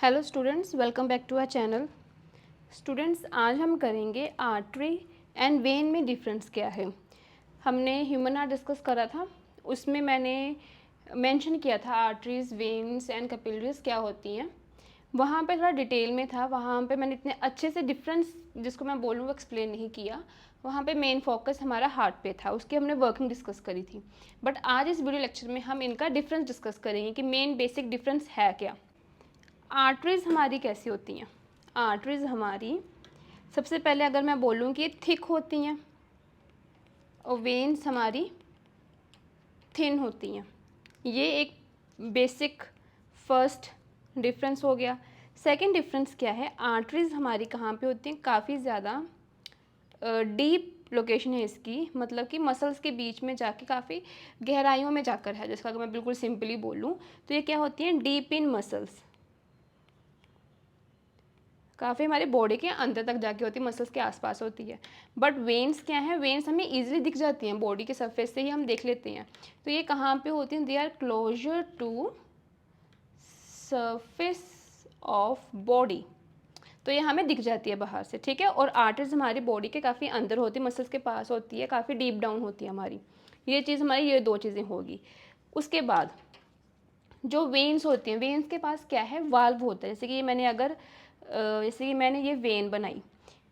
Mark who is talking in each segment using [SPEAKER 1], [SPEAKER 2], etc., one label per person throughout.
[SPEAKER 1] Hello students, welcome back to our channel. Students, आज हम करेंगे आर्टरी एंड वेन में डिफरेंस क्या है। हमने ह्यूमन हार्ट डिस्कस करा था, उसमें मैंने मेंशन किया था आर्टरीज, वेन्स एंड कैपिलरीज क्या होती हैं। वहाँ पे थोड़ा डिटेल में था, वहाँ पे मैंने इतने अच्छे से डिफरेंस जिसको मैं बोलूँ वो एक्सप्लेन नहीं किया। वहाँ पे मेन फोकस हमारा हार्ट पे था, उसकी हमने वर्किंग डिस्कस करी थी। बट आज इस वीडियो लेक्चर में हम इनका डिफरेंस डिस्कस करेंगे कि मेन बेसिक डिफरेंस है क्या। आर्टरीज़ हमारी कैसी होती हैं। आर्टरीज़ हमारी सबसे पहले अगर मैं बोलूँ कि थिक होती हैं और वेन्स हमारी थिन होती हैं। ये एक बेसिक फर्स्ट डिफरेंस हो गया। सेकंड डिफरेंस क्या है, आर्टरीज़ हमारी कहाँ पे होती हैं, काफ़ी ज़्यादा डीप लोकेशन है इसकी, मतलब कि मसल्स के बीच में जाके काफ़ी गहराइयों में जाकर है। जिसका अगर मैं बिल्कुल सिंपली बोलूँ तो ये क्या होती हैं, डीप इन मसल्स, काफ़ी हमारे बॉडी के अंदर तक जाके होती है, मसल्स के आसपास होती है। बट वेन्स क्या है, वेन्स हमें इजीली दिख जाती हैं, बॉडी के सरफेस से ही हम देख लेते हैं। तो ये कहाँ पे होती हैं, they are closer to surface of body, तो ये हमें दिख जाती है बाहर से, ठीक है। और आर्टरीज हमारी बॉडी के काफ़ी अंदर होती है, मसल्स के पास होती है, काफ़ी डीप डाउन होती है हमारी। ये चीज़ हमारी, ये दो चीज़ें होगी। उसके बाद जो वेन्स होती हैं, वेन्स के पास क्या है, वाल्व होता है। जैसे कि मैंने अगर जैसे कि मैंने ये वेन बनाई,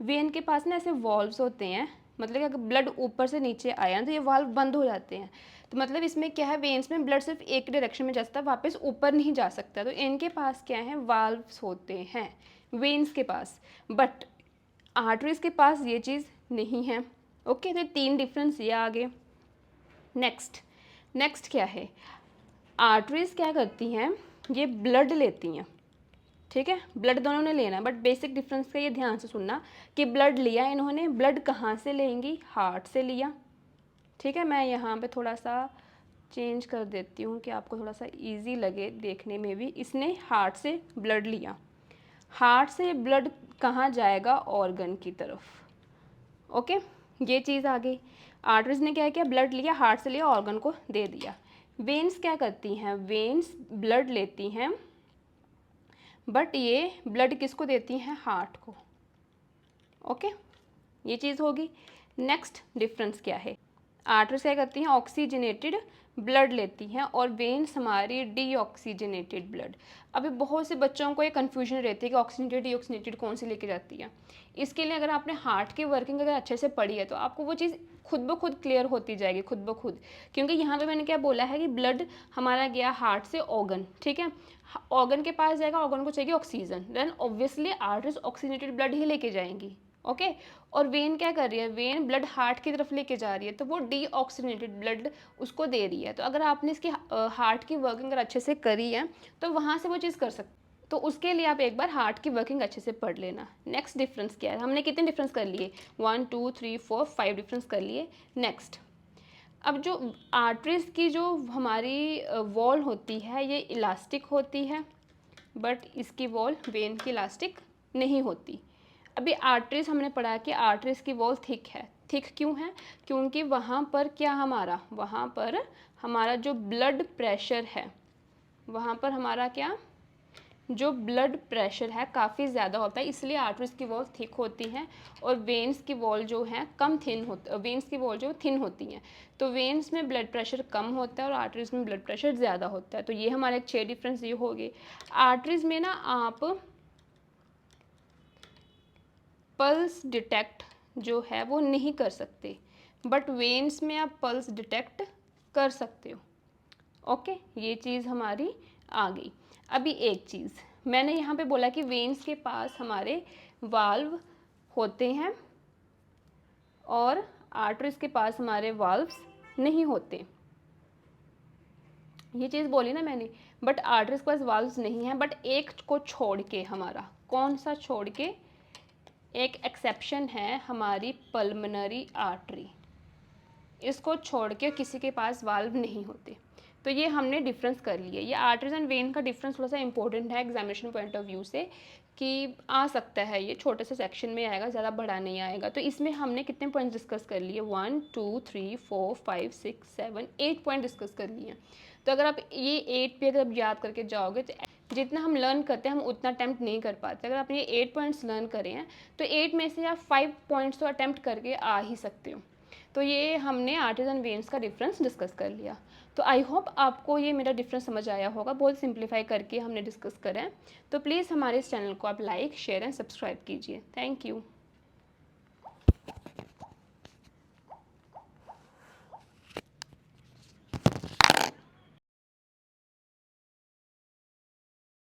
[SPEAKER 1] वेन के पास ना ऐसे वॉल्व्स होते हैं, मतलब कि अगर ब्लड ऊपर से नीचे आया तो ये वाल्व बंद हो जाते हैं। तो मतलब इसमें क्या है, वेन्स में ब्लड सिर्फ एक डायरेक्शन में जा सकता है, वापस ऊपर नहीं जा सकता। तो इनके पास क्या है, वाल्व्स होते हैं वेन्स के पास। बट आर्टरीज के पास ये चीज़ नहीं है। ओके, तो तीन डिफरेंस ये आगे। नेक्स्ट क्या है, आर्टरीज क्या करती हैं, ये ब्लड लेती हैं, ठीक है। ब्लड दोनों ने लेना है, बट बेसिक डिफरेंस का ये ध्यान से सुनना कि ब्लड लिया इन्होंने, ब्लड कहाँ से लेंगी, हार्ट से लिया, ठीक है। मैं यहाँ पे थोड़ा सा चेंज कर देती हूँ कि आपको थोड़ा सा इजी लगे देखने में भी। इसने हार्ट से ब्लड लिया, हार्ट से ब्लड कहाँ जाएगा, ऑर्गन की तरफ। ओके, ये चीज़ आ गई। आर्टरीज ने क्या किया, ब्लड लिया, हार्ट से लिया, ऑर्गन को दे दिया। वेन्स क्या करती हैं, वेन्स ब्लड लेती हैं, बट ये ब्लड किसको देती हैं, हार्ट को। ओके, ये चीज़ होगी। नेक्स्ट डिफरेंस क्या है, आर्टरीज क्या करती हैं, ऑक्सीजनेटेड ब्लड लेती हैं, और वेन्स हमारी डीऑक्सीजनेटेड ब्लड। अभी बहुत से बच्चों को ये कन्फ्यूजन रहती है कि ऑक्सीजनेटेड डीऑक्सीजनेटेड कौन सी लेके जाती है। इसके लिए अगर आपने हार्ट की वर्किंग अगर अच्छे से पढ़ी है तो आपको वो चीज़ खुद ब खुद क्लियर होती जाएगी, खुद ब खुद। क्योंकि यहाँ पे मैंने क्या बोला है कि ब्लड हमारा गया हार्ट से ऑर्गन, ठीक है। ऑर्गन के पास जाएगा, ऑर्गन को चाहिए oxygen, then obviously arteries oxygenated blood ही लेके जाएंगी। ओके, और वेन क्या कर रही है, वेन ब्लड हार्ट की तरफ लेके जा रही है, तो वो डीऑक्सीजनेटेड ब्लड उसको दे रही है। तो अगर आपने इसकी हार्ट की वर्किंग अगर अच्छे से करी है तो वहाँ से वो चीज़ कर सकते। तो उसके लिए आप एक बार हार्ट की वर्किंग अच्छे से पढ़ लेना। नेक्स्ट डिफरेंस क्या है, हमने कितने डिफरेंस कर लिए, 1 2 3 4 5 डिफरेंस कर लिए। नेक्स्ट, अब जो आर्टरीज की जो हमारी वॉल होती है ये इलास्टिक होती है, बट इसकी वॉल वेन की इलास्टिक नहीं होती। अभी आर्टरीज हमने पढ़ा कि आर्टरीज की वॉल थिक है। थिक क्यों है, क्योंकि वहाँ पर क्या हमारा, वहाँ पर हमारा जो ब्लड प्रेशर है, वहाँ पर हमारा क्या, जो ब्लड प्रेशर है काफ़ी ज़्यादा होता है, इसलिए आर्टरीज की वॉल थिक होती हैं और वेन्स की वॉल जो है कम थिन होती, वेन्स की वॉल जो थिन होती हैं। तो वेन्स में ब्लड प्रेशर कम होता है और आर्टरीज में ब्लड प्रेशर ज़्यादा होता है। तो ये हमारे 6 डिफरेंस ये हो गए। आर्टरीज में ना आप पल्स डिटेक्ट जो है वो नहीं कर सकते, बट वेन्स में आप पल्स डिटेक्ट कर सकते हो। ओके, ये चीज़ हमारी आ गई। अभी एक चीज़ मैंने यहाँ पे बोला कि वेन्स के पास हमारे वाल्व होते हैं और आर्टरीज के पास हमारे वाल्व्स नहीं होते, ये चीज़ बोली ना मैंने। बट आर्टरीज के पास वाल्व्स नहीं है, बट एक को छोड़ के, हमारा कौन सा छोड़ के, एक एक्सेप्शन है हमारी पल्मोनरी आर्टरी, इसको छोड़ के किसी के पास वाल्व नहीं होते। तो ये हमने डिफरेंस कर लिए। ये आर्टरीज एंड वेन का डिफरेंस थोड़ा सा इंपॉर्टेंट है एग्जामिनेशन पॉइंट ऑफ व्यू से, कि आ सकता है ये छोटे से सेक्शन में आएगा, ज़्यादा बड़ा नहीं आएगा। तो इसमें हमने कितने पॉइंट डिस्कस कर लिए, 1 2 3 4 5 6 7 8 पॉइंट डिस्कस कर लिए। तो अगर आप ये 8 पे अगर आप याद करके जाओगे जितना हम लर्न करते हैं हम उतना अटैम्प्ट नहीं कर पाते। अगर आप ये 8 पॉइंट्स लर्न करें हैं तो 8 में से आप 5 पॉइंट्स तो अटैम्प्ट करके आ ही सकते हो। तो ये हमने आर्टिज एंड वेन्स का डिफरेंस डिस्कस कर लिया। तो आई होप आपको ये मेरा डिफरेंस समझ आया होगा, बहुत सिंप्लीफाई करके हमने डिस्कस करें। तो प्लीज़ हमारे इस चैनल को आप लाइक शेयर एंड सब्सक्राइब कीजिए। Thank you.